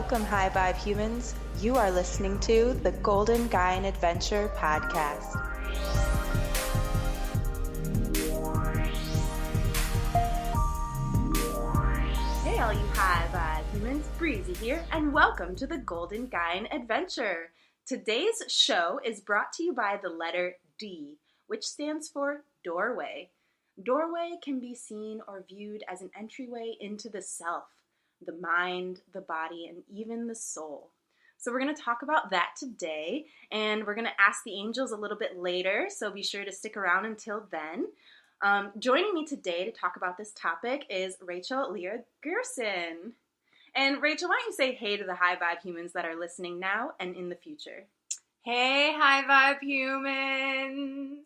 Welcome, High Vibe humans. You are listening to the Golden Guyan Adventure podcast. Hey, all you High Vibe humans, Breezy here, and welcome to the Golden Guyan Adventure. Today's show is brought to you by the letter D, which stands for doorway. Doorway can be seen or viewed as an entryway into the self, the mind, the body, and even the soul. So we're going to talk about that today, and we're going to ask the angels a little bit later, so be sure to stick around until then. Joining me today to talk about this topic is Rachel Leah Gerson. And Rachel, why don't you say hey to the High Vibe humans that are listening now and in the future? Hey, High Vibe humans!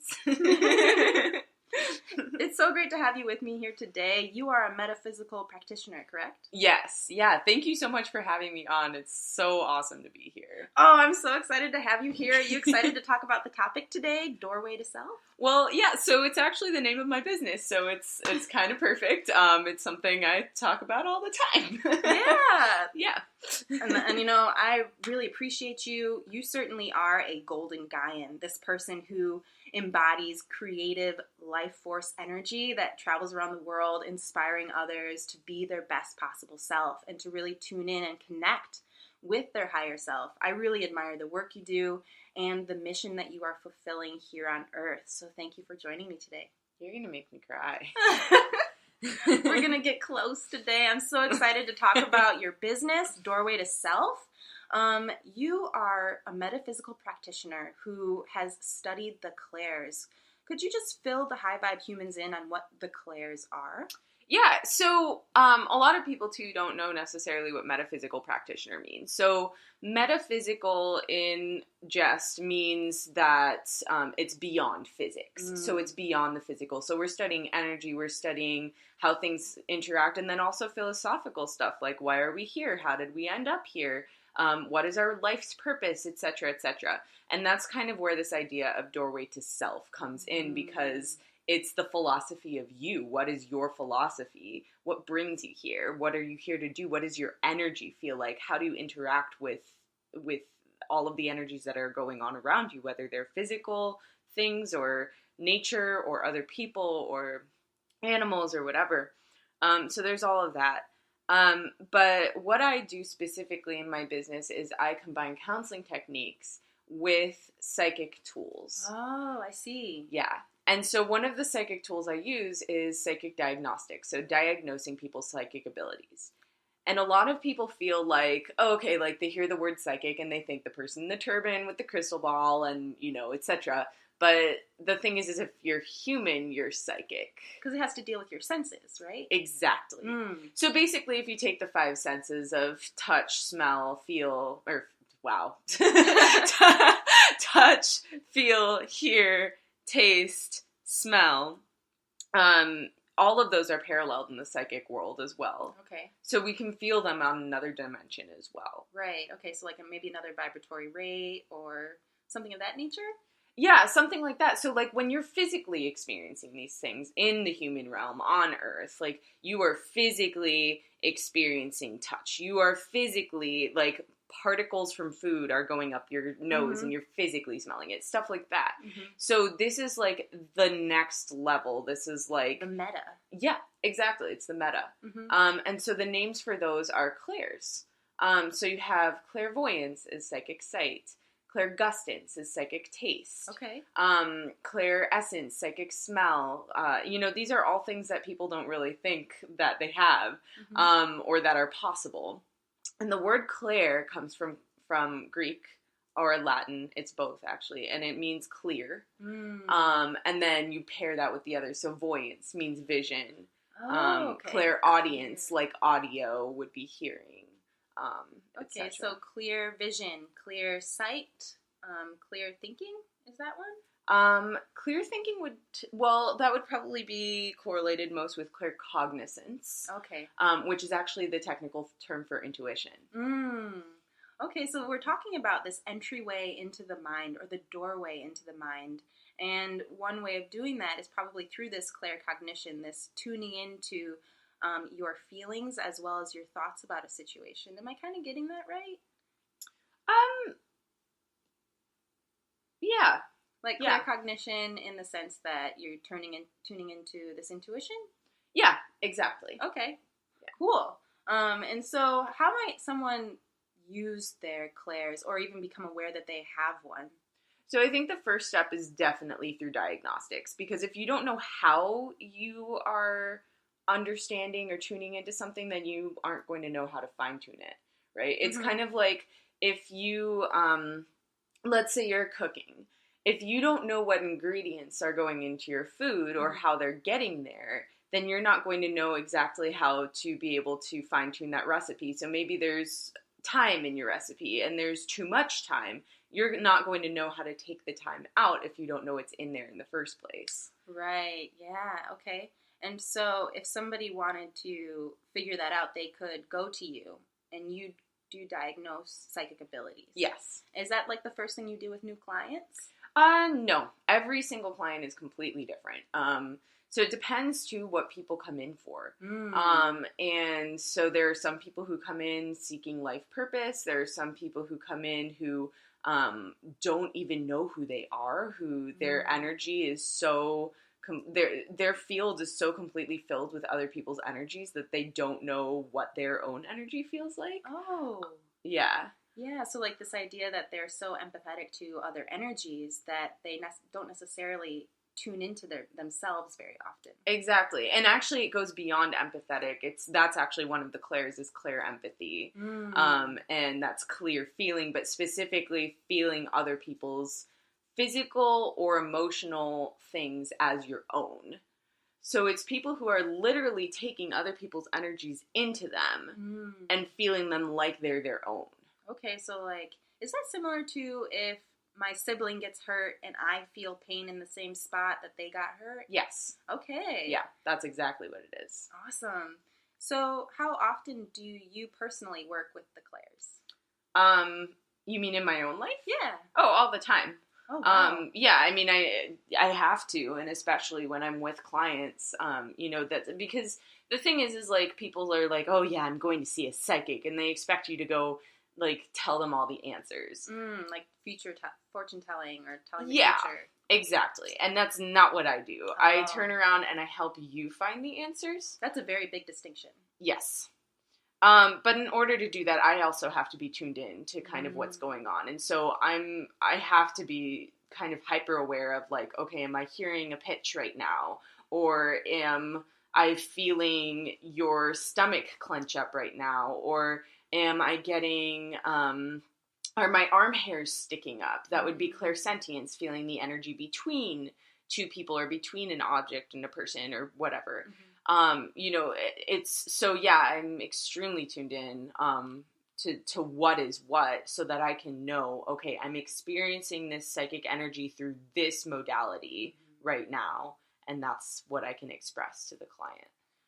It's so great to have you with me here today. You are a metaphysical practitioner, correct? Yes, yeah. Thank you so much for having me on. It's so awesome to be here. Oh, I'm so excited to have you here. Are you excited to talk about the topic today, Doorway to Self? Well, yeah, so it's actually the name of my business, so it's kind of perfect. It's something I talk about all the time. Yeah. And you know, I really appreciate you. You certainly are a golden Guyan, this person who embodies creative life force energy that travels around the world, inspiring others to be their best possible self and to really tune in and connect with their higher self. I really admire the work you do and the mission that you are fulfilling here on Earth. So thank you for joining me today. You're going to make me cry. We're going to get close today. I'm so excited to talk about your business, Doorway to Self. You are a metaphysical practitioner who has studied the clairs. Could you just fill the High Vibe humans in on what the clairs are? Yeah, so a lot of people, too, don't know necessarily what metaphysical practitioner means. So metaphysical in jest means that it's beyond physics. So it's beyond the physical. So we're studying energy, we're studying how things interact, and then also philosophical stuff like why are we here? How did we end up here? What is our life's purpose, etc., etc. And that's kind of where this idea of doorway to self comes in, because it's the philosophy of you. What is your philosophy? What brings you here? What are you here to do? What does your energy feel like? How do you interact with all of the energies that are going on around you, whether they're physical things or nature or other people or animals or whatever. So there's all of that. But what I do specifically in my business is I combine counseling techniques with psychic tools. Oh, I see. Yeah. And so one of the psychic tools I use is psychic diagnostics, so diagnosing people's psychic abilities. And a lot of people feel like, oh, okay, like they hear the word psychic and they think the person in the turban with the crystal ball and, you know, etc. But the thing is if you're human, you're psychic. Because it has to deal with your senses, right? Exactly. So basically, if you take the 5 senses of touch, smell, feel, touch, feel, hear, taste, smell, all of those are paralleled in the psychic world as well. Okay. So we can feel them on another dimension as well. Right. Okay, so like maybe another vibratory rate or something of that nature? Yeah, something like that. So, like, when you're physically experiencing these things in the human realm on Earth, like, you are physically experiencing touch. You are physically, like, particles from food are going up your nose and you're physically smelling it. Stuff like that. So, this is, like, the next level. This is, like... the meta. Yeah, exactly. It's the meta. And so the names for those are clairs. So, you have clairvoyance is psychic sight. Clairgustance is psychic taste. Okay. Clairessence, psychic smell. You know, these are all things that people don't really think that they have, or that are possible. And the word clair comes from Greek or Latin. It's both, actually. And it means clear. And then you pair that with the other. So voyance means vision. Okay. Clairaudience, like audio, would be hearing. Okay, so clear vision, clear sight, clear thinking, is that one? Clear thinking that would probably be correlated most with claircognizance. Okay. Which is actually the technical term for intuition. Okay, so we're talking about this entryway into the mind, or the doorway into the mind, and one way of doing that is probably through this claircognition, this tuning into your feelings as well as your thoughts about a situation. Am I kind of getting that right? Yeah. Like claircognition in the sense that you're tuning into this intuition? Yeah, exactly. Okay, cool. And so how might someone use their clairs or even become aware that they have one? So I think the first step is definitely through diagnostics, because if you don't know how you are understanding or tuning into something, then you aren't going to know how to fine tune it, right? It's kind of like if you, let's say you're cooking. If you don't know what ingredients are going into your food or how they're getting there, then you're not going to know exactly how to be able to fine tune that recipe. So maybe there's time in your recipe and there's too much time. You're not going to know how to take the time out if you don't know it's in there in the first place. Right. Yeah. Okay. And so if somebody wanted to figure that out, they could go to you and you do diagnose psychic abilities. Yes. Is that like the first thing you do with new clients? No. Every single client is completely different. So it depends to what people come in for. And so there are some people who come in seeking life purpose. There are some people who come in who don't even know who they are, who their energy is so, their field is so completely filled with other people's energies that they don't know what their own energy feels like. Oh. Yeah. Yeah, so like this idea that they're so empathetic to other energies that they don't necessarily tune into themselves very often. Exactly. And actually it goes beyond empathetic. That's actually one of the clairs is clear empathy. And that's clear feeling, but specifically feeling other people's physical or emotional things as your own. So it's people who are literally taking other people's energies into them and feeling them like they're their own. Okay, so like, is that similar to if my sibling gets hurt and I feel pain in the same spot that they got hurt? Yes. Okay. Yeah, that's exactly what it is. Awesome. So how often do you personally work with the clairs? You mean in my own life? Yeah. Oh, all the time. Oh, wow. Yeah, I mean, I have to, and especially when I'm with clients, that's because the thing is like people are like, oh yeah, I'm going to see a psychic, and they expect you to go like tell them all the answers. Like fortune telling or telling the future. Exactly. And that's not what I do. Oh. I turn around and I help you find the answers. That's a very big distinction. Yes. But in order to do that, I also have to be tuned in to kind of what's going on. And so I have to be kind of hyper aware of like, okay, am I hearing a pitch right now? Or am I feeling your stomach clench up right now? Or am I getting, are my arm hairs sticking up? That would be clairsentience, feeling the energy between two people or between an object and a person or whatever. It's, so yeah, I'm extremely tuned in, to what is what, so that I can know, okay, I'm experiencing this psychic energy through this modality right now, and that's what I can express to the client.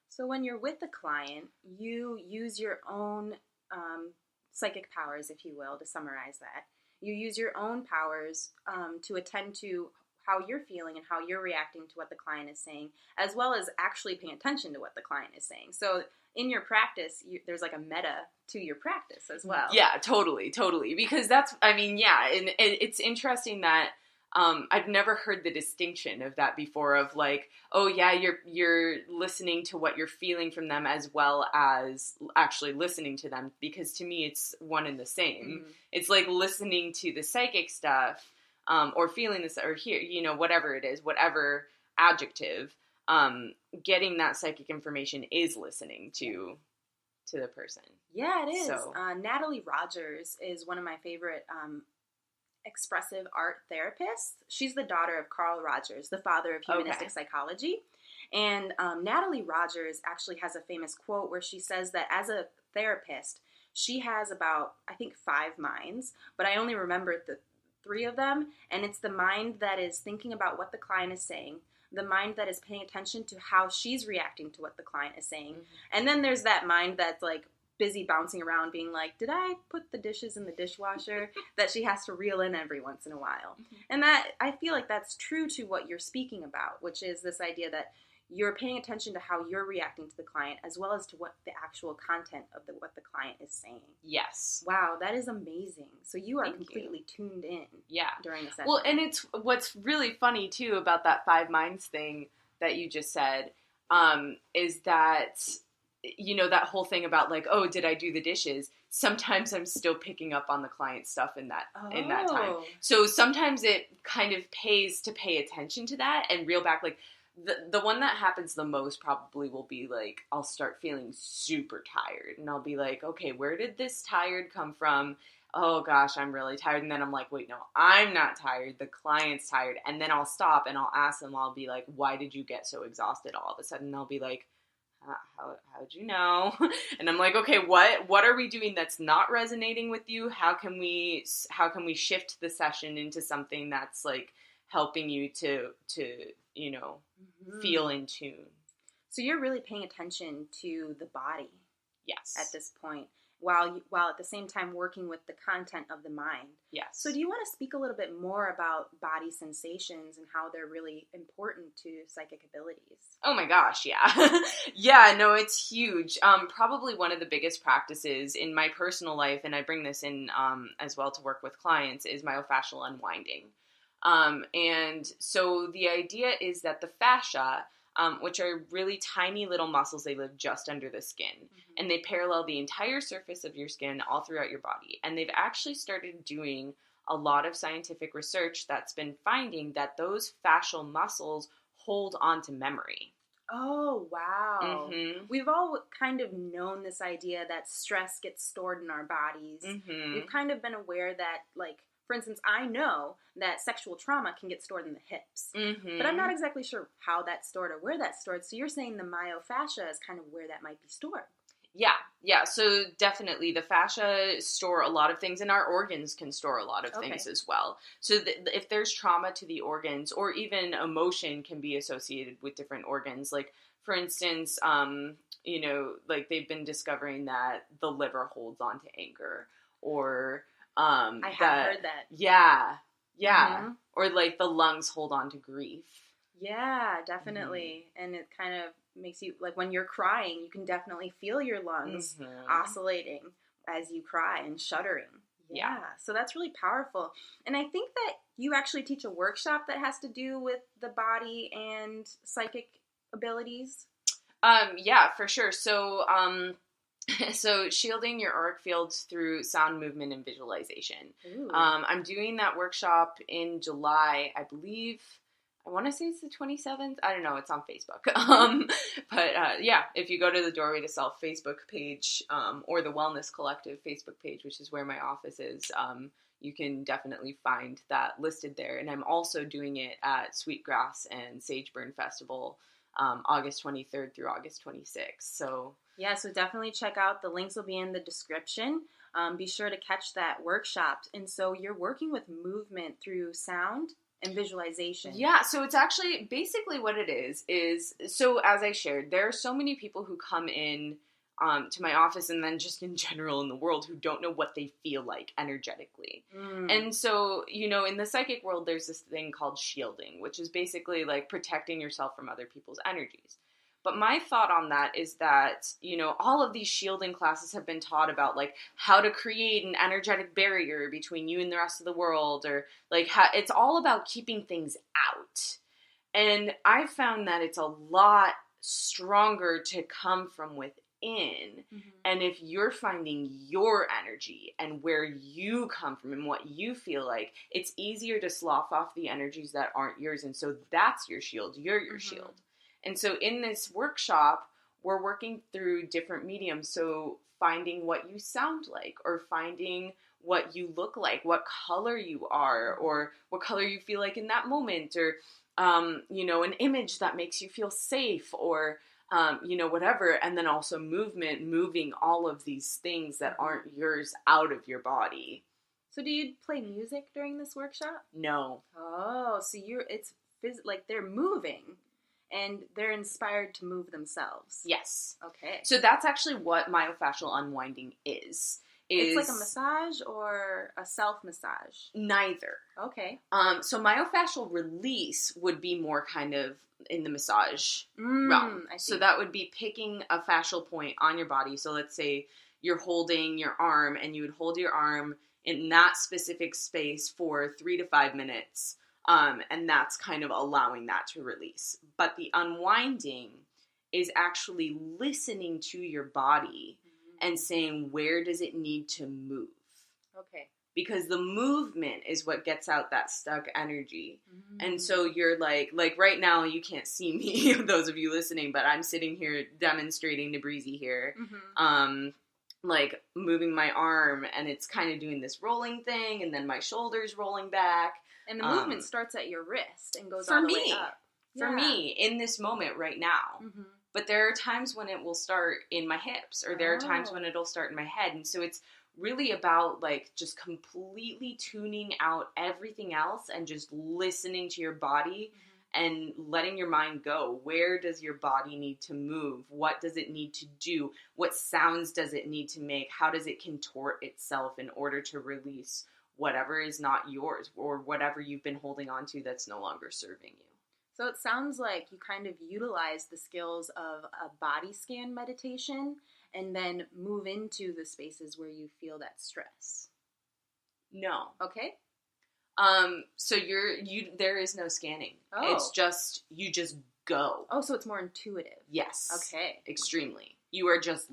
So when you're with the client, you use your own psychic powers, if you will, to summarize that. You use your own powers to attend to how you're feeling and how you're reacting to what the client is saying, as well as actually paying attention to what the client is saying. So in your practice, there's like a meta to your practice as well. Yeah, totally. Because and it's interesting that I've never heard the distinction of that before, of like, oh yeah, you're listening to what you're feeling from them as well as actually listening to them, because to me it's one and the same. It's like listening to the psychic stuff, or feeling this, or whatever it is, whatever adjective, getting that psychic information is listening to the person. Yeah, it is. So. Natalie Rogers is one of my favorite expressive art therapists. She's the daughter of Carl Rogers, the father of humanistic psychology. And Natalie Rogers actually has a famous quote where she says that as a therapist, she has about, I think, 5 minds, but I only remember the 3 of them. And it's the mind that is thinking about what the client is saying, the mind that is paying attention to how she's reacting to what the client is saying. And then there's that mind that's like busy bouncing around being like, did I put the dishes in the dishwasher? That she has to reel in every once in a while. And that, I feel like that's true to what you're speaking about, which is this idea that you're paying attention to how you're reacting to the client as well as to what the actual content of what the client is saying. Yes. Wow, that is amazing. So you are Thank completely tuned in during the session. Well, and it's what's really funny, too, about that 5 minds thing that you just said, is that, that whole thing about like, oh, did I do the dishes? Sometimes I'm still picking up on the client stuff in that time. So sometimes it kind of pays to pay attention to that and reel back. Like the one that happens the most probably will be like, I'll start feeling super tired and I'll be like, okay, where did this tired come from? Oh gosh, I'm really tired. And then I'm like, wait, no, I'm not tired. The client's tired. And then I'll stop and I'll ask them, I'll be like, why did you get so exhausted all of a sudden? And I'll be like, how'd you know? And I'm like, okay, what are we doing that's not resonating with you? How can we shift the session into something that's like helping you to feel in tune? So you're really paying attention to the body. Yes. At this point, while at the same time working with the content of the mind. Yes. So do you want to speak a little bit more about body sensations and how they're really important to psychic abilities? Oh my gosh, yeah. Yeah, no, it's huge. Probably one of the biggest practices in my personal life, and I bring this in as well to work with clients, is myofascial unwinding. And so the idea is that the fascia, which are really tiny little muscles, they live just under the skin, and they parallel the entire surface of your skin all throughout your body. And they've actually started doing a lot of scientific research that's been finding that those fascial muscles hold on to memory. Oh, wow. Mm-hmm. We've all kind of known this idea that stress gets stored in our bodies. Mm-hmm. We've kind of been aware that, like, for instance, I know that sexual trauma can get stored in the hips, but I'm not exactly sure how that's stored or where that's stored. So you're saying the myofascia is kind of where that might be stored. Yeah. So definitely the fascia store a lot of things, and our organs can store a lot of things as well. So if there's trauma to the organs, or even emotion can be associated with different organs. Like, for instance, like they've been discovering that the liver holds on to anger, or I have heard that. Yeah. Mm-hmm. Or like the lungs hold on to grief. Yeah, definitely. Mm-hmm. And it kind of makes you, like when you're crying, you can definitely feel your lungs oscillating as you cry and shuddering. Yeah. So that's really powerful. And I think that you actually teach a workshop that has to do with the body and psychic abilities. Yeah, for sure. So, so shielding your auric fields through sound, movement, and visualization. I'm doing that workshop in July, I believe. I want to say it's the 27th. I don't know. It's on Facebook. But if you go to the Doorway to Self Facebook page, or the Wellness Collective Facebook page, which is where my office is, you can definitely find that listed there. And I'm also doing it at Sweetgrass and Sageburn Festival, August 23rd through August 26th. So definitely check out. The links will be in the description. Be sure to catch that workshop. And so you're working with movement through sound and visualization. Yeah, so it's actually basically what it is so as I shared, there are so many people who come in to my office, and then just in general in the world, who don't know what they feel like energetically. And so, in the psychic world, there's this thing called shielding, which is basically like protecting yourself from other people's energies. But my thought on that is that, all of these shielding classes have been taught about, like, how to create an energetic barrier between you and the rest of the world, or, like, how it's all about keeping things out. And I found that it's a lot stronger to come from within. And if you're finding your energy and where you come from and what you feel like, it's easier to slough off the energies that aren't yours. And so that's your shield. You're your shield. And so in this workshop, we're working through different mediums. So finding what you sound like, or finding what you look like, what color you are, or what color you feel like in that moment, or, an image that makes you feel safe, or, whatever. And then also moving all of these things that aren't yours out of your body. So do you play music during this workshop? No. Oh, so like they're moving. And they're inspired to move themselves. Yes. Okay. So that's actually what myofascial unwinding is. It's like a massage or a self-massage? Neither. Okay. So myofascial release would be more kind of in the massage realm. I see. So that would be picking a fascial point on your body. So let's say you're holding your arm, and you would hold your arm in that specific space for 3 to 5 minutes. And that's kind of allowing that to release. But the unwinding is actually listening to your body and saying, where does it need to move? Okay. Because the movement is what gets out that stuck energy. And so you're like right now, you can't see me, those of you listening, but I'm sitting here demonstrating to Breezy here, like moving my arm, and it's kind of doing this rolling thing, and then my shoulders rolling back. And the movement starts at your wrist and goes all the way up. For me, in this moment right now. But there are times when it will start in my hips, or there are times when it'll start in my head. And so it's really about like just completely tuning out everything else and just listening to your body and letting your mind go. Where does your body need to move? What does it need to do? What sounds does it need to make? How does it contort itself in order to release whatever is not yours, or whatever you've been holding on to that's no longer serving you? So it sounds like you kind of utilize the skills of a body scan meditation and then move into the spaces where you feel that stress. No. Okay. So there is no scanning. Oh. It's just, you just go. Oh, so it's more intuitive. Yes. Okay. Extremely. You're just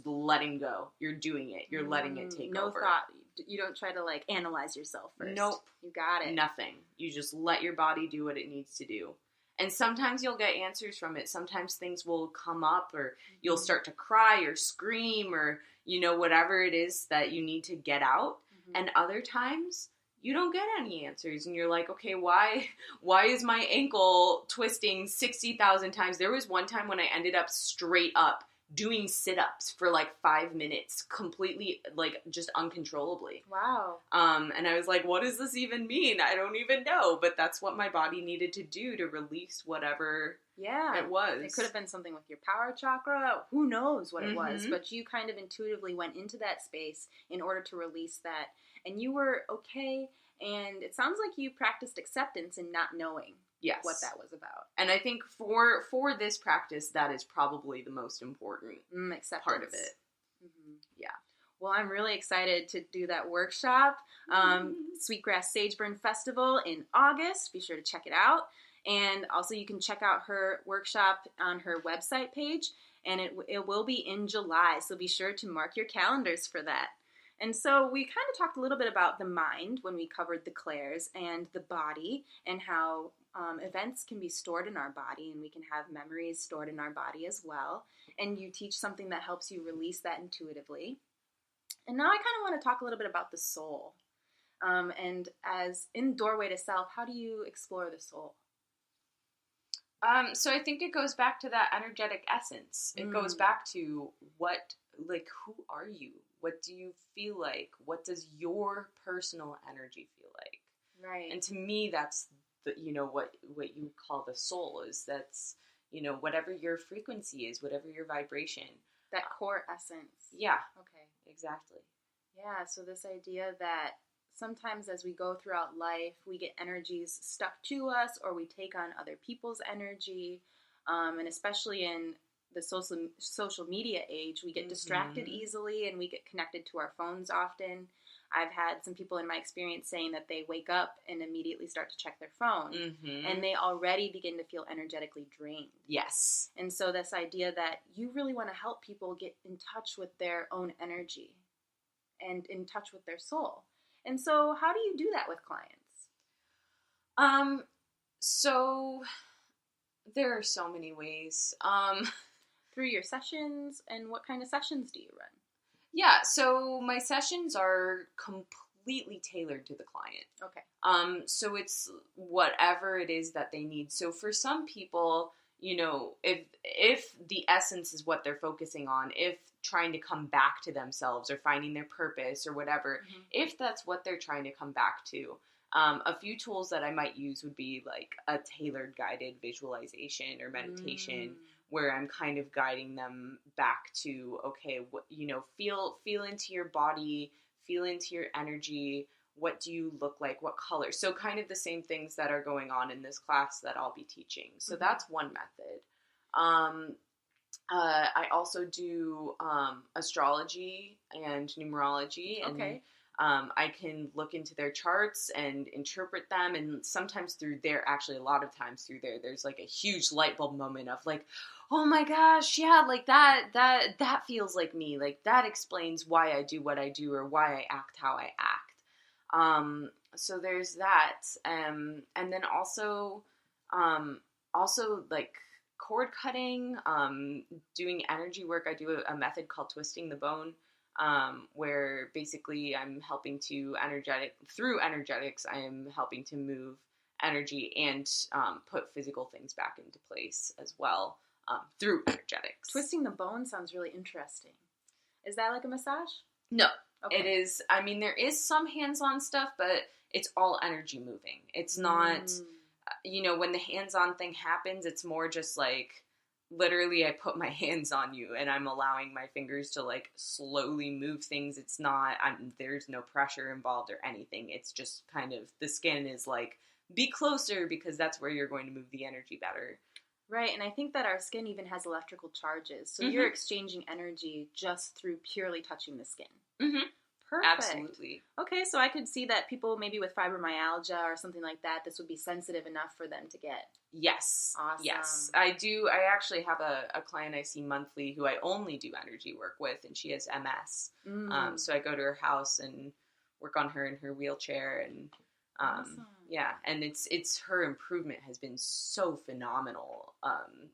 letting go. You're doing it. You're letting it take over. No thought. You don't try to like analyze yourself first. Nope. You got it. Nothing. You just let your body do what it needs to do. And sometimes you'll get answers from it. Sometimes things will come up, or you'll start to cry or scream, or, whatever it is that you need to get out. And other times you don't get any answers, and you're like, okay, why is my ankle twisting 60,000 times? There was one time when I ended up straight up doing sit-ups for like 5 minutes, completely, like, just uncontrollably. Wow. And I was like, what does this even mean? I don't even know. But that's what my body needed to do to release whatever it was. It could have been something with your power chakra. Who knows what it was. But you kind of intuitively went into that space in order to release that. And you were okay. And it sounds like you practiced acceptance and not knowing what that was about. And I think for this practice, that is probably the most important part of it. Yeah. Well, I'm really excited to do that workshop, Sweetgrass Sageburn Festival in August. Be sure to check it out. And also you can check out her workshop on her website page, and it will be in July. So be sure to mark your calendars for that. And so we kind of talked a little bit about the mind when we covered the clairs, and the body, and how events can be stored in our body, and we can have memories stored in our body as well. And you teach something that helps you release that intuitively. And now I kind of want to talk a little bit about the soul. And as in Doorway to Self, how do you explore the soul? So I think it goes back to that energetic essence. It goes back to who are you? What do you feel like? What does your personal energy feel like? Right. And to me, that's what you call the soul is. That's, whatever your frequency is, whatever your vibration. That core essence. Yeah. Okay. Exactly. Yeah. So this idea that sometimes as we go throughout life, we get energies stuck to us, or we take on other people's energy. And especially in the social media age, we get distracted easily, and we get connected to our phones often. I've had some people in my experience saying that they wake up and immediately start to check their phone, and they already begin to feel energetically drained. Yes. And so this idea that you really want to help people get in touch with their own energy and in touch with their soul. And so how do you do that with clients? So there are so many ways. Through your sessions, and what kind of sessions do you run? Yeah, so my sessions are completely tailored to the client. Okay. So it's whatever it is that they need. So for some people, if the essence is what they're focusing on, if trying to come back to themselves or finding their purpose or whatever, if that's what they're trying to come back to, a few tools that I might use would be like a tailored guided visualization or meditation, where I'm kind of guiding them back to, okay, feel into your body, feel into your energy. what do you look like, what color. So kind of the same things that are going on in this class that I'll be teaching. So that's one method. I also do astrology and numerology, and Okay. I can look into their charts and interpret them, and sometimes through there, actually a lot of times through there's like a huge light bulb moment of like, oh my gosh, yeah, like that feels like me, like that explains why I do what I do or why I act how I act. So there's that, and then also like cord cutting, doing energy work. I do a method called twisting the bone, where basically I'm helping to through energetics, I am helping to move energy and put physical things back into place as well, through energetics. Twisting the bone sounds really interesting. Is that like a massage? No. Okay. It is, I mean, there is some hands-on stuff, but it's all energy moving. It's not, when the hands-on thing happens, it's more just like, literally I put my hands on you and I'm allowing my fingers to like slowly move things. It's not, there's no pressure involved or anything. It's just kind of, the skin is like, be closer because that's where you're going to move the energy better. Right, and I think that our skin even has electrical charges. So you're exchanging energy just through purely touching the skin. Mm-hmm. Perfect. Absolutely. Okay, so I could see that people maybe with fibromyalgia or something like that, this would be sensitive enough for them to get. Yes. Awesome. Yes. I do. I actually have a client I see monthly who I only do energy work with, and she has MS. So I go to her house and work on her in her wheelchair, and awesome. Yeah, and it's her improvement has been so phenomenal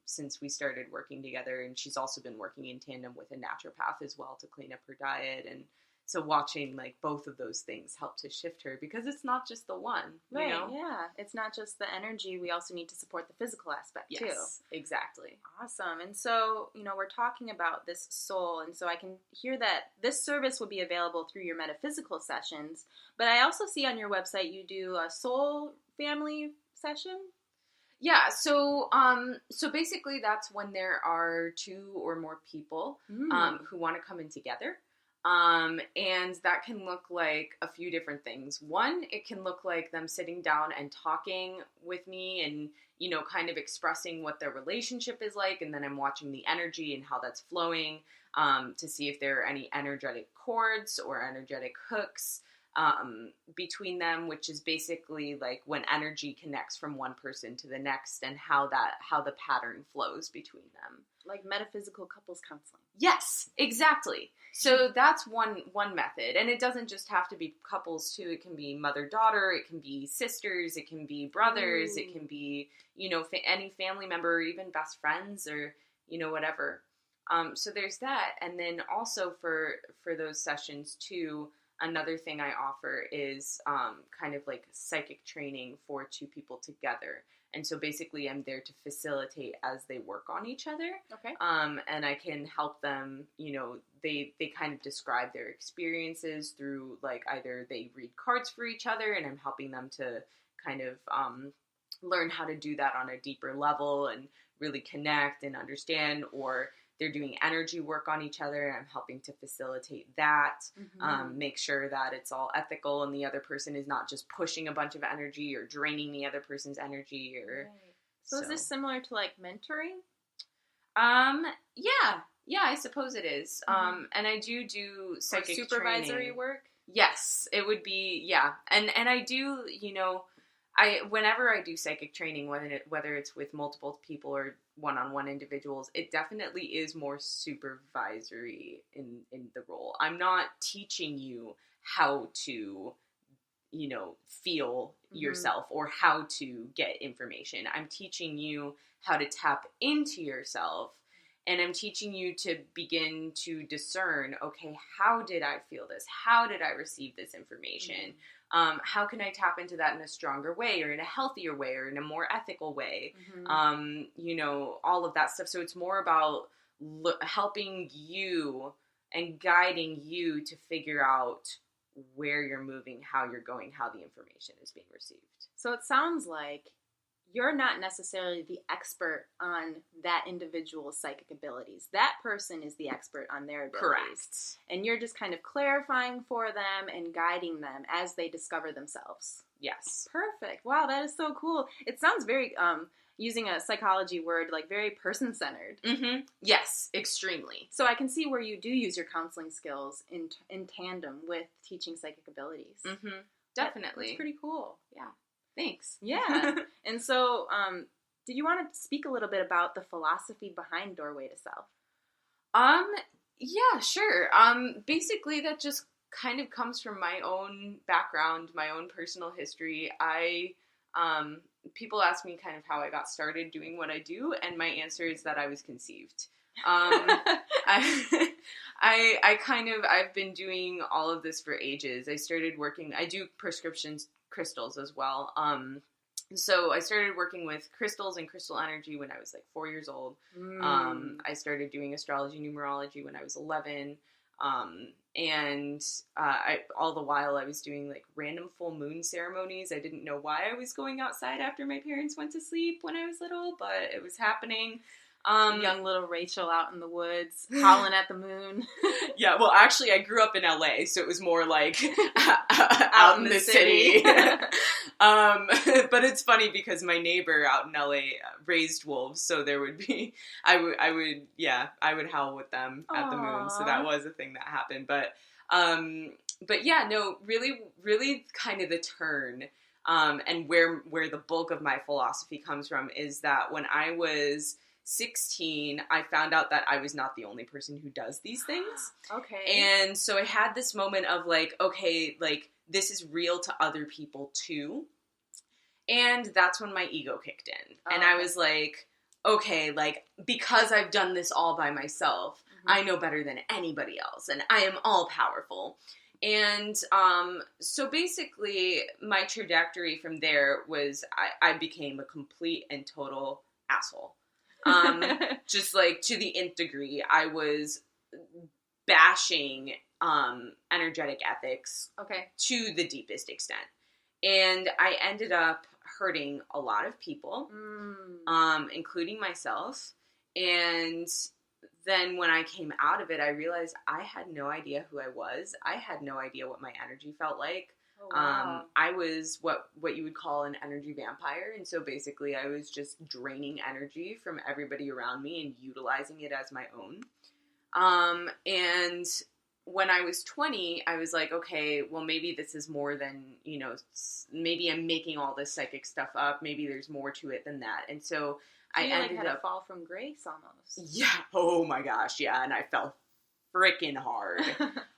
since we started working together, and she's also been working in tandem with a naturopath as well to clean up her diet, and so watching like both of those things help to shift her because it's not just the one, right? You know? Yeah, it's not just the energy. We also need to support the physical aspect too. Yes, exactly. Awesome. And so we're talking about this soul, and so I can hear that this service will be available through your metaphysical sessions. But I also see on your website you do a soul family session. Yeah, so basically that's when there are two or more people who want to come in together. And that can look like a few different things. One, it can look like them sitting down and talking with me and, kind of expressing what their relationship is like. And then I'm watching the energy and how that's flowing, to see if there are any energetic cords or energetic hooks, between them, which is basically like when energy connects from one person to the next and how the pattern flows between them. Like metaphysical couples counseling. Yes, exactly. So that's one method. And it doesn't just have to be couples too. It can be mother-daughter, it can be sisters, it can be brothers, it can be, any family member or even best friends or, whatever. So there's that. And then also for those sessions too, another thing I offer is kind of like psychic training for two people together. And so basically I'm there to facilitate as they work on each other. Okay. And I can help them, they kind of describe their experiences through like either they read cards for each other and I'm helping them to kind of learn how to do that on a deeper level and really connect and understand, or they're doing energy work on each other and I'm helping to facilitate that, make sure that it's all ethical and the other person is not just pushing a bunch of energy or draining the other person's energy. Or right. So is this similar to like mentoring? Yeah, I suppose it is. And I do psychic supervisory training. work? Yes, it would be, yeah. And I do, whenever I do psychic training, whether it's with multiple people or one-on-one individuals, it definitely is more supervisory in the role. I'm not teaching you how to, feel yourself or how to get information. I'm teaching you how to tap into yourself, and I'm teaching you to begin to discern, okay, how did I feel this? How did I receive this information? How can I tap into that in a stronger way or in a healthier way or in a more ethical way? All of that stuff. So it's more about helping you and guiding you to figure out where you're moving, how you're going, how the information is being received. So it sounds like you're not necessarily the expert on that individual's psychic abilities. That person is the expert on their abilities. Correct. And you're just kind of clarifying for them and guiding them as they discover themselves. Yes. Perfect. Wow, that is so cool. It sounds very, using a psychology word, like very person-centered. Mm-hmm. Yes, extremely. So I can see where you do use your counseling skills in tandem with teaching psychic abilities. Mm-hmm. Definitely. That's pretty cool. Yeah. Thanks. Yeah. And so, did you want to speak a little bit about the philosophy behind Doorway to Self? Yeah, sure. Basically that just kind of comes from my own background, my own personal history. People ask me kind of how I got started doing what I do, and my answer is that I was conceived. I've been doing all of this for ages. I do prescription crystals as well. So I started working with crystals and crystal energy when I was like 4 years old. I started doing astrology and numerology when I was 11. All the while I was doing like random full moon ceremonies. I didn't know why I was going outside after my parents went to sleep when I was little, but it was happening. Young little Rachel out in the woods, howling at the moon. Yeah, well, actually, I grew up in LA, so it was more like out in the city. But it's funny because my neighbor out in LA raised wolves, so there would be, I would howl with them at the moon, so that was a thing that happened. But yeah, no, really, really kind of the turn, and where the bulk of my philosophy comes from is that when I was 16, I found out that I was not the only person who does these things. Okay. And so I had this moment of like, okay, like this is real to other people too. And that's when my ego kicked in. And I was like, okay, like because I've done this all by myself, I know better than anybody else and I am all powerful. And so basically my trajectory from there was I became a complete and total asshole. Just like to the nth degree, I was bashing energetic ethics to the deepest extent. And I ended up hurting a lot of people, including myself. And then when I came out of it, I realized I had no idea who I was. I had no idea what my energy felt like. Oh, wow. I was what you would call an energy vampire. And so basically I was just draining energy from everybody around me and utilizing it as my own. And when I was 20, I was like, okay, well, maybe this is more than, maybe I'm making all this psychic stuff up. Maybe there's more to it than that. And so I ended had up a fall from grace almost. Yeah. Oh my gosh. Yeah. And I fell freaking hard.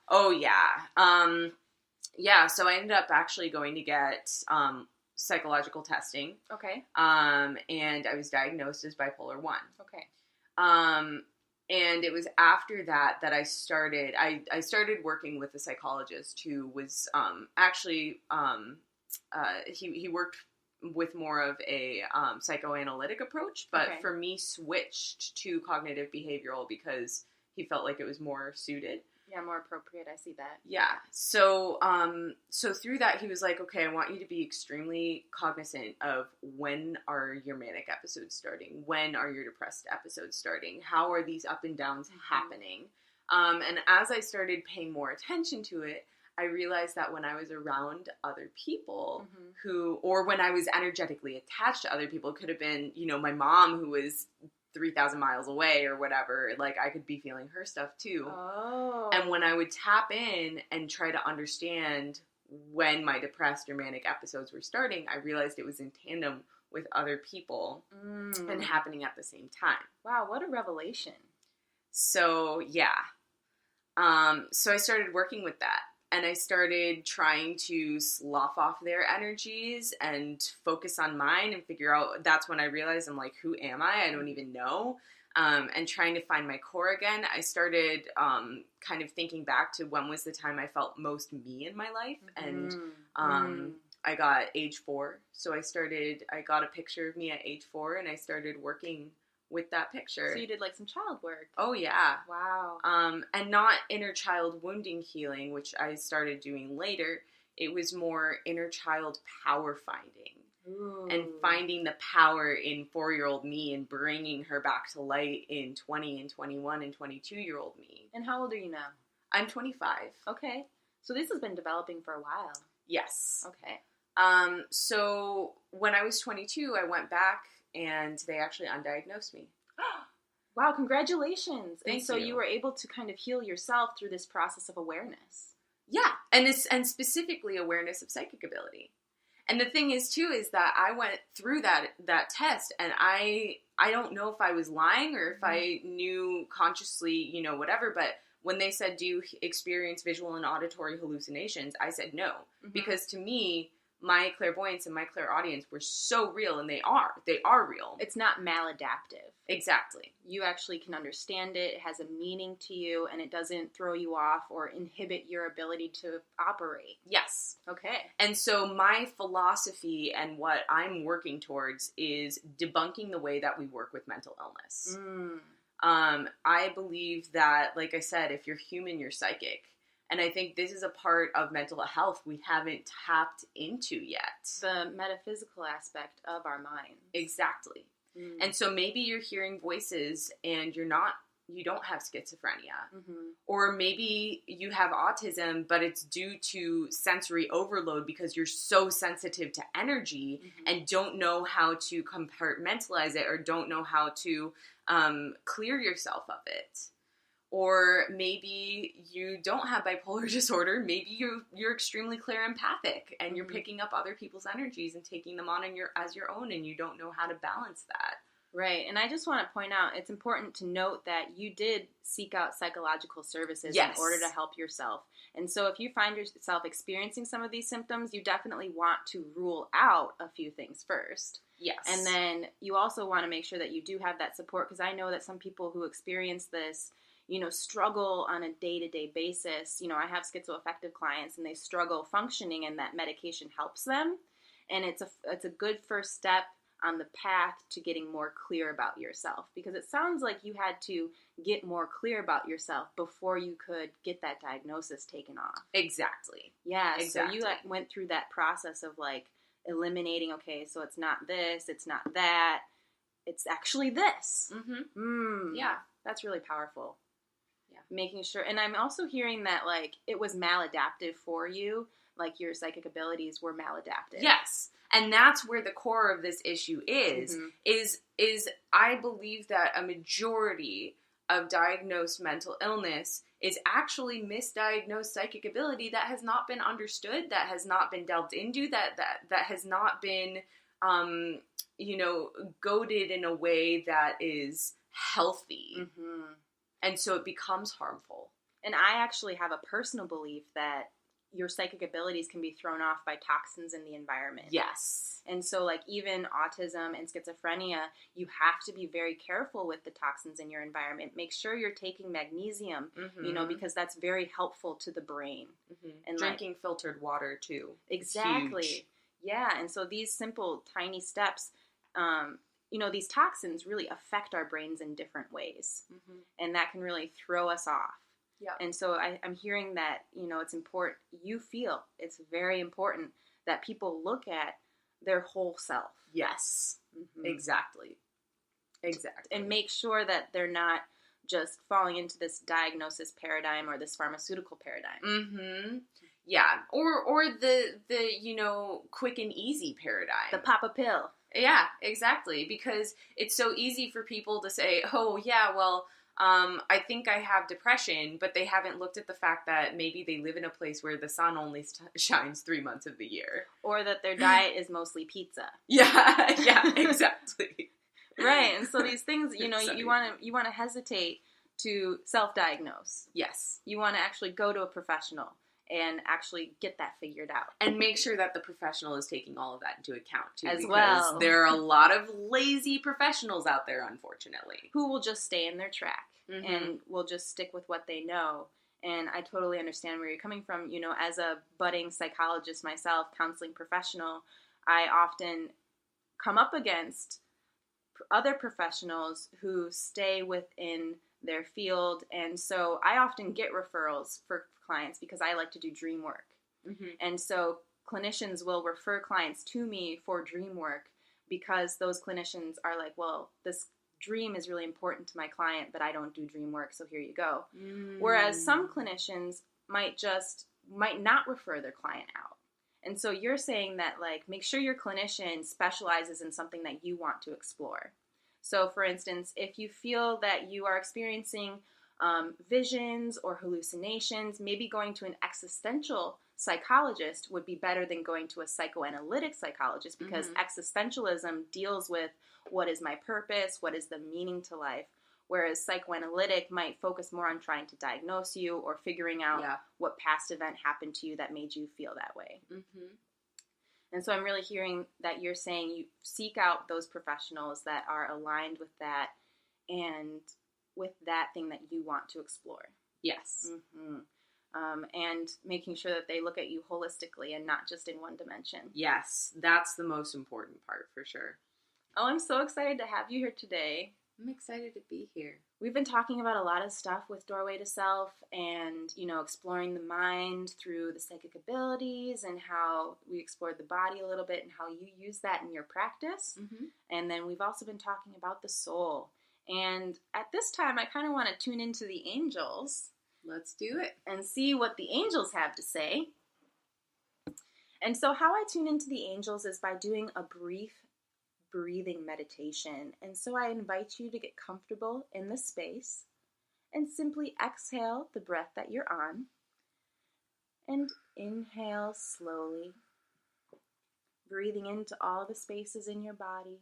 Oh yeah. Yeah, so I ended up actually going to get psychological testing. Okay. And I was diagnosed as bipolar 1. Okay. And it was after that I started working with a psychologist who was he worked with more of a psychoanalytic approach, but for me switched to cognitive behavioral because he felt like it was more suited. Yeah, more appropriate. I see that. Yeah. So through that, he was like, okay, I want you to be extremely cognizant of when are your manic episodes starting? When are your depressed episodes starting? How are these up and downs happening? And as I started paying more attention to it, I realized that when I was around other people or when I was energetically attached to other people, it could have been, my mom who was 3,000 miles away or whatever, like I could be feeling her stuff too. Oh. And when I would tap in and try to understand when my depressed or manic episodes were starting, I realized it was in tandem with other people and happening at the same time. Wow, what a revelation. So, yeah. So I started working with that. And I started trying to slough off their energies and focus on mine and figure out, that's when I realized I'm like, who am I? I don't even know. And trying to find my core again. I started kind of thinking back to when was the time I felt most me in my life. And I got age 4. So I got a picture of me at age 4 and I started working with that picture. So you did like some child work. Oh yeah. Wow. And not inner child wounding healing, which I started doing later. It was more inner child power finding. Ooh. and finding the power in 4-year-old me and bringing her back to light in 20 and 21 and 22-year-old me. And how old are you now? I'm 25. Okay. So this has been developing for a while. Yes. Okay. So when I was 22, I went back and they actually undiagnosed me. Wow, congratulations. Thank and so you were able to kind of heal yourself through this process of awareness. Yeah, and specifically awareness of psychic ability. And the thing is too is that I went through that test, and I don't know if I was lying or if I knew consciously, you know, whatever, but when they said, do you experience visual and auditory hallucinations, I said no, because to me, my clairvoyance and my clairaudience were so real, and they are real. It's not maladaptive. Exactly. You actually can understand it. It has a meaning to you, and it doesn't throw you off or inhibit your ability to operate. Yes. Okay. And so my philosophy and what I'm working towards is debunking the way that we work with mental illness. I believe that, like I said, if you're human, you're psychic. And I think this is a part of mental health we haven't tapped into yet. The metaphysical aspect of our minds. Exactly. And so maybe you're hearing voices and you don't have schizophrenia. Or maybe you have autism, but it's due to sensory overload because you're so sensitive to energy and don't know how to compartmentalize it or don't know how to clear yourself of it. Or maybe you don't have bipolar disorder. Maybe you're extremely clair-empathic and you're picking up other people's energies and taking them on as your own, and you don't know how to balance that. Right. And I just want to point out, it's important to note that you did seek out psychological services in order to help yourself. And so if you find yourself experiencing some of these symptoms, you definitely want to rule out a few things first. Yes. And then you also want to make sure that you do have that support, because I know that some people who experience this, you know, struggle on a day-to-day basis. You know, I have schizoaffective clients and they struggle functioning, and that medication helps them. And it's a good first step on the path to getting more clear about yourself, because it sounds like you had to get more clear about yourself before you could get that diagnosis taken off. Exactly. Yeah. Exactly. So you went through that process of like eliminating, okay, so it's not this, it's not that, it's actually this. Yeah. That's really powerful. Making sure, and I'm also hearing that like it was maladaptive for you, like your psychic abilities were maladaptive. Yes, and that's where the core of this issue is I believe that a majority of diagnosed mental illness is actually misdiagnosed psychic ability that has not been understood, that has not been delved into, that has not been, goaded in a way that is healthy. And so it becomes harmful. And I actually have a personal belief that your psychic abilities can be thrown off by toxins in the environment. Yes. And so like even autism and schizophrenia, you have to be very careful with the toxins in your environment. Make sure you're taking magnesium, you know, because that's very helpful to the brain. And drinking filtered water too. Exactly. Huge. Yeah. And so these simple, tiny steps, you know, these toxins really affect our brains in different ways. And that can really throw us off. Yeah. And so I'm hearing that, you know, it's important, you feel it's very important that people look at their whole self. Yes. Exactly. And make sure that they're not just falling into this diagnosis paradigm or this pharmaceutical paradigm. Yeah. Or the you know, quick and easy paradigm. The pop a pill. Yeah, exactly. Because it's so easy for people to say, oh, yeah, well, I think I have depression, but they haven't looked at the fact that maybe they live in a place where the sun only shines 3 months of the year. Or that their diet is mostly pizza. Yeah, exactly. Right. And so these things, you know, you want to hesitate to self-diagnose. Yes. You want to actually go to a professional and actually get that figured out. And make sure that the professional is taking all of that into account, too. As because well. There are a lot of lazy professionals out there, unfortunately. Who will just stay in their track and will just stick with what they know. And I totally understand where you're coming from. You know, as a budding psychologist myself, counseling professional, I often come up against other professionals who stay within their field. And so I often get referrals for clients because I like to do dream work. And so clinicians will refer clients to me for dream work because those clinicians are like, well, this dream is really important to my client, but I don't do dream work, so here you go. Whereas some clinicians might not refer their client out. And so you're saying that, like, make sure your clinician specializes in something that you want to explore. So, for instance, if you feel that you are experiencing visions or hallucinations, maybe going to an existential psychologist would be better than going to a psychoanalytic psychologist, because existentialism deals with what is my purpose, what is the meaning to life, whereas psychoanalytic might focus more on trying to diagnose you or figuring out what past event happened to you that made you feel that way. And so I'm really hearing that you're saying you seek out those professionals that are aligned with that and with that thing that you want to explore. Yes. And making sure that they look at you holistically and not just in one dimension. Yes, that's the most important part for sure. Oh, I'm so excited to have you here today. I'm excited to be here. We've been talking about a lot of stuff with Doorway to Self and, exploring the mind through the psychic abilities and how we explored the body a little bit and how you use that in your practice. And then we've also been talking about the soul. And at this time, I kind of want to tune into the angels. Let's do it. And see what the angels have to say. And so how I tune into the angels is by doing a brief breathing meditation. And so I invite you to get comfortable in the space and simply exhale the breath that you're on and inhale slowly, breathing into all the spaces in your body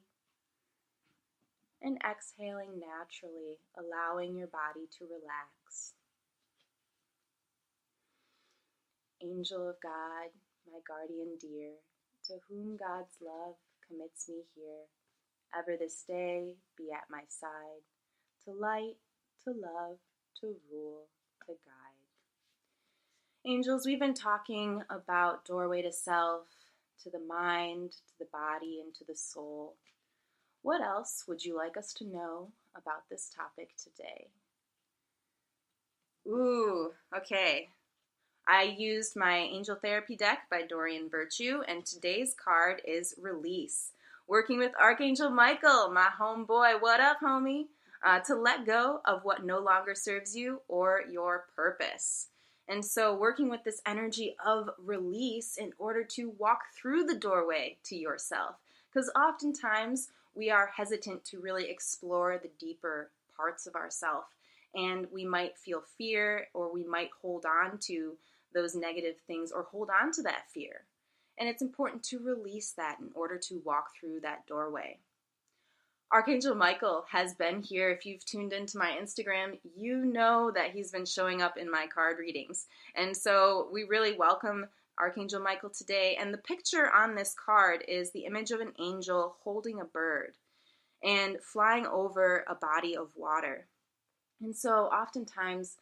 and exhaling naturally, allowing your body to relax. Angel of God, my guardian dear, to whom God's love commits me here, ever this day be at my side, to light, to love, to rule, to guide. Angels, we've been talking about Doorway to Self, to the mind, to the body, and to the soul. What else would you like us to know about this topic today? Ooh, okay. I used my Angel Therapy deck by Dorian Virtue, and today's card is Release. Working with Archangel Michael, my homeboy. What up, homie? To let go of what no longer serves you or your purpose. And so working with this energy of release in order to walk through the doorway to yourself. Because oftentimes we are hesitant to really explore the deeper parts of ourself. And we might feel fear, or we might hold on to those negative things or hold on to that fear. And it's important to release that in order to walk through that doorway. Archangel Michael has been here. If you've tuned into my Instagram, you know that he's been showing up in my card readings. And so we really welcome Archangel Michael today. And the picture on this card is the image of an angel holding a bird and flying over a body of water. And so oftentimes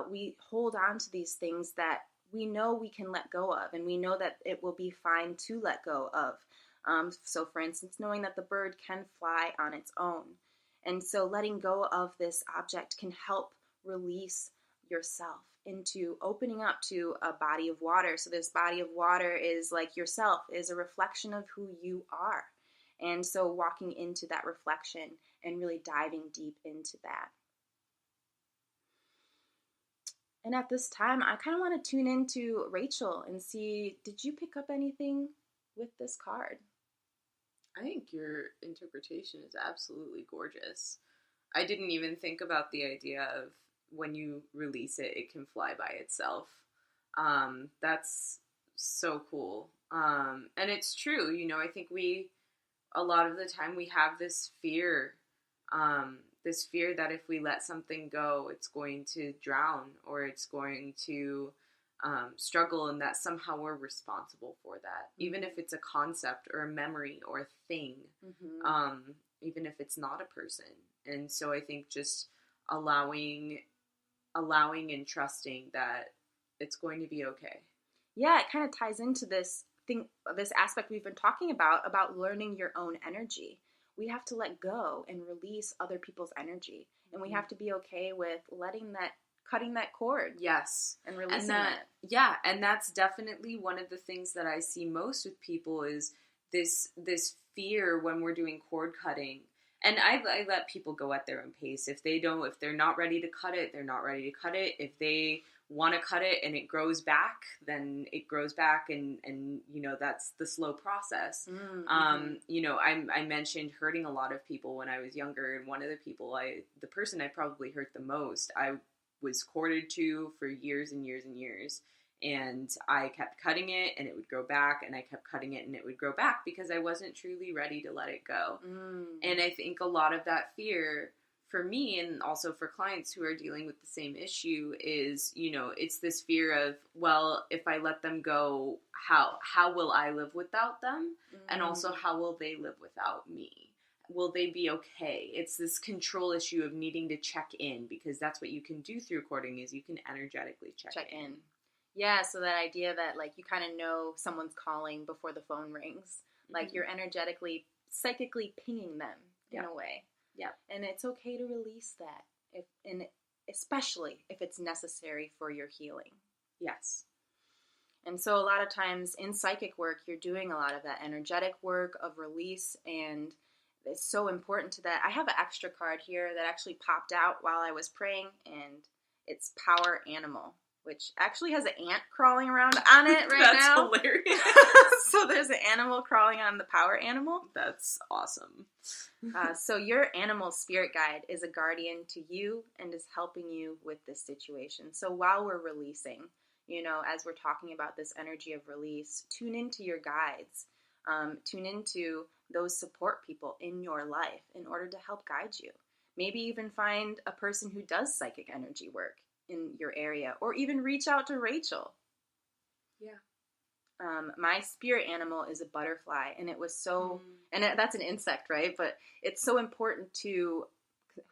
we hold on to these things that we know we can let go of, and we know that it will be fine to let go of. So for instance, knowing that the bird can fly on its own. And so letting go of this object can help release yourself into opening up to a body of water. So this body of water is like yourself, is a reflection of who you are. And so walking into that reflection and really diving deep into that. And at this time, I kind of want to tune into Rachel and see, did you pick up anything with this card? I think your interpretation is absolutely gorgeous. I didn't even think about the idea of when you release it, it can fly by itself. That's so cool. And it's true, I think a lot of the time we have this fear that if we let something go, it's going to drown or it's going to struggle, and that somehow we're responsible for that, even if it's a concept or a memory or a thing, even if it's not a person. And so I think just allowing and trusting that it's going to be okay. Yeah, it kind of ties into this aspect we've been talking about learning your own energy. We have to let go and release other people's energy. And we have to be okay with letting that cutting that cord. Yes. And releasing that. Yeah, and that's definitely one of the things that I see most with people is this fear when we're doing cord cutting. And I let people go at their own pace. If they're not ready to cut it, they're not ready to cut it. If they want to cut it and it grows back, then it grows back, and that's the slow process. Mm-hmm. I mentioned hurting a lot of people when I was younger, and one of the person I probably hurt the most, I was corded to for years and years and years. And I kept cutting it and it would grow back, and I kept cutting it and it would grow back because I wasn't truly ready to let it go. Mm. And I think a lot of that fear for me, and also for clients who are dealing with the same issue, is, it's this fear of, well, if I let them go, how will I live without them? Mm. And also, how will they live without me? Will they be okay? It's this control issue of needing to check in, because that's what you can do through courting, is you can energetically check in. Yeah, so that idea that, like, you kind of know someone's calling before the phone rings. Like, mm-hmm. You're energetically, psychically pinging them in a way. Yeah. And it's okay to release that, especially if it's necessary for your healing. Yes. And so a lot of times in psychic work, you're doing a lot of that energetic work of release, and it's so important to that. I have an extra card here that actually popped out while I was praying, and it's Power Animal, which actually has an ant crawling around on it right now. That's hilarious. So there's an animal crawling on the Power Animal. That's awesome. So your animal spirit guide is a guardian to you and is helping you with this situation. So while we're releasing, as we're talking about this energy of release, tune into your guides. Tune into those support people in your life in order to help guide you. Maybe even find a person who does psychic energy work in your area, or even reach out to Rachel. Yeah. My spirit animal is a butterfly, and it was so, and that's an insect, right? But it's so important to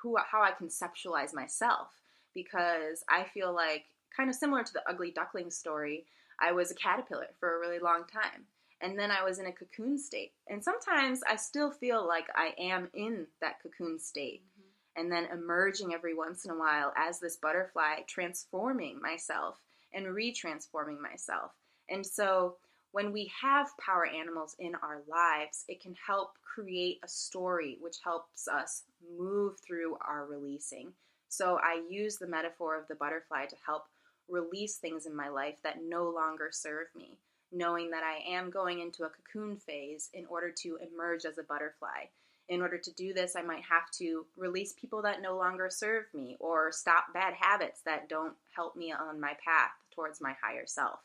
how I conceptualize myself, because I feel like, kind of similar to the ugly duckling story, I was a caterpillar for a really long time. And then I was in a cocoon state. And sometimes I still feel like I am in that cocoon state. Mm-hmm. And then emerging every once in a while as this butterfly, transforming myself and retransforming myself. And so when we have power animals in our lives, it can help create a story which helps us move through our releasing. So I use the metaphor of the butterfly to help release things in my life that no longer serve me, knowing that I am going into a cocoon phase in order to emerge as a butterfly. In order to do this, I might have to release people that no longer serve me, or stop bad habits that don't help me on my path towards my higher self.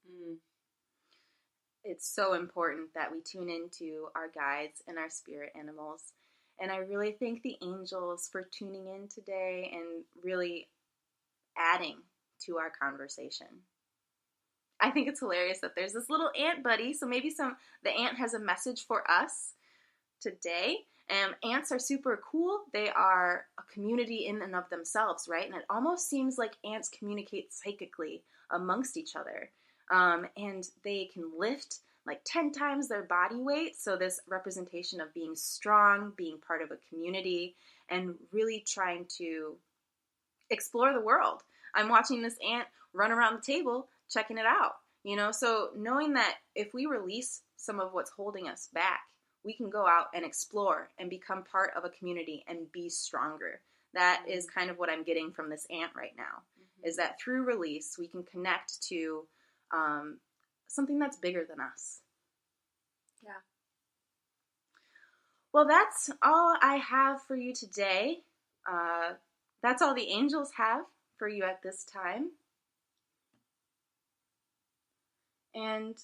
Mm. It's so important that we tune into our guides and our spirit animals. And I really thank the angels for tuning in today and really adding to our conversation. I think it's hilarious that there's this little ant buddy, so maybe the ant has a message for us today. Ants are super cool. They are a community in and of themselves, right? And it almost seems like ants communicate psychically amongst each other. And they can lift like 10 times their body weight. So this representation of being strong, being part of a community, and really trying to explore the world. I'm watching this ant run around the table, checking it out, so knowing that if we release some of what's holding us back, we can go out and explore and become part of a community and be stronger. That is kind of what I'm getting from this ant right now, is that through release, we can connect to something that's bigger than us. Yeah. Well, that's all I have for you today. That's all the angels have for you at this time. And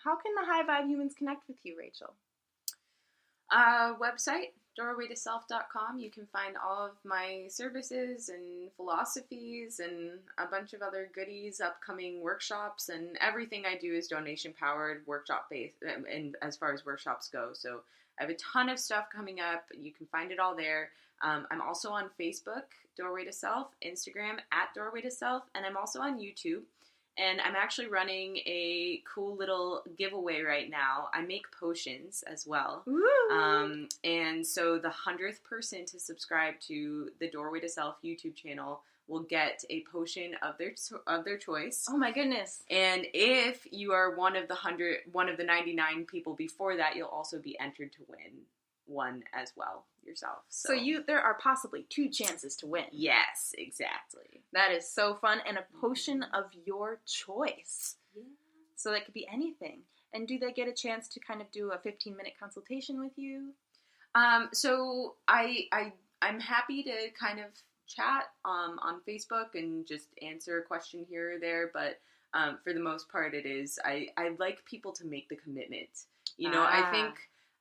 how can the high vibe humans connect with you, Rachel? Website, doorwaytoself.com. You can find all of my services and philosophies and a bunch of other goodies, upcoming workshops, and everything I do is donation powered, workshop based, and as far as workshops go. So I have a ton of stuff coming up. You can find it all there. I'm also on Facebook, Doorway to Self, Instagram @Doorway to Self, and I'm also on YouTube. And I'm actually running a cool little giveaway right now. I make potions as well. And so the 100th person to subscribe to the Doorway to Self YouTube channel will get a potion of their choice. Oh my goodness. And if you are one of the 99 people before that, you'll also be entered to win one as well yourself. So there are possibly 2 chances to win. Yes, exactly. That is so fun. And a potion of your choice. Yeah. So that could be anything. And do they get a chance to kind of do a 15-minute consultation with you? So I'm happy to kind of chat on Facebook and just answer a question here or there, but for the most part I like people to make the commitment.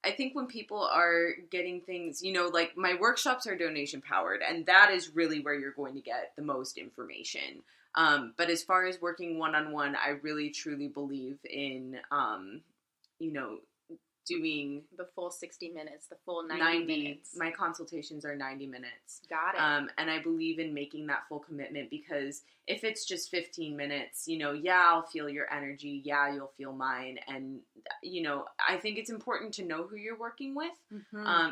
I think when people are getting things, like my workshops are donation powered, and that is really where you're going to get the most information. But as far as working one-on-one, I really truly believe in, doing the full 60 minutes, the full 90 minutes. My consultations are 90 minutes. Got it. And I believe in making that full commitment, because if it's just 15 minutes, I'll feel your energy. Yeah, you'll feel mine. And, I think it's important to know who you're working with,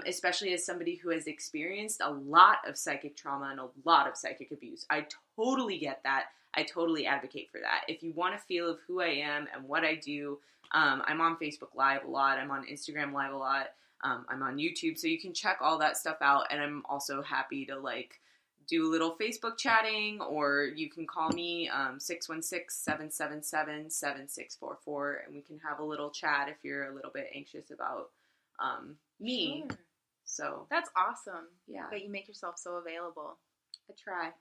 especially as somebody who has experienced a lot of psychic trauma and a lot of psychic abuse. I totally get that. I totally advocate for that. If you want a feel of who I am and what I do, I'm on Facebook Live a lot. I'm on Instagram Live a lot. I'm on YouTube, so you can check all that stuff out. And I'm also happy to do a little Facebook chatting, or you can call me 616-777-7644, and we can have a little chat if you're a little bit anxious about me. Sure. So that's awesome. Yeah, that you make yourself so available. I try.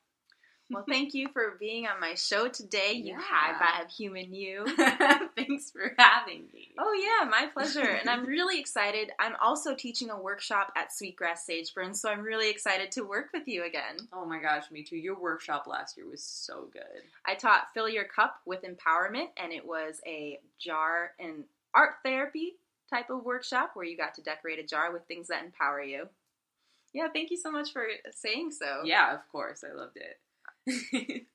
Well, thank you for being on my show today, you high vibe human you. Thanks for having me. Oh yeah, my pleasure. And I'm really excited. I'm also teaching a workshop at Sweetgrass Sageburn, so I'm really excited to work with you again. Oh my gosh, me too. Your workshop last year was so good. I taught Fill Your Cup with Empowerment, and it was a jar and art therapy type of workshop where you got to decorate a jar with things that empower you. Yeah, thank you so much for saying so. Yeah, of course. I loved it.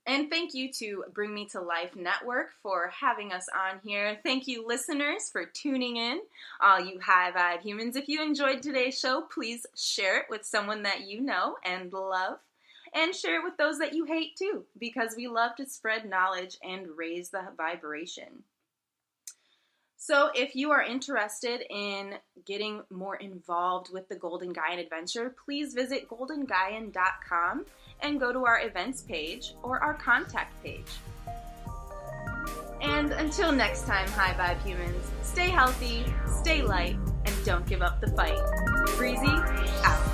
And thank you to Bring Me to Life Network for having us on here. Thank you, listeners, for tuning in. All you high vibe humans, if you enjoyed today's show, please share it with someone that you know and love. And share it with those that you hate too, because we love to spread knowledge and raise the vibration. So if you are interested in getting more involved with the Golden Guyan Adventure, please visit goldenguyan.com and go to our events page or our contact page. And until next time, high vibe humans, stay healthy, stay light, and don't give up the fight. Breezy, out.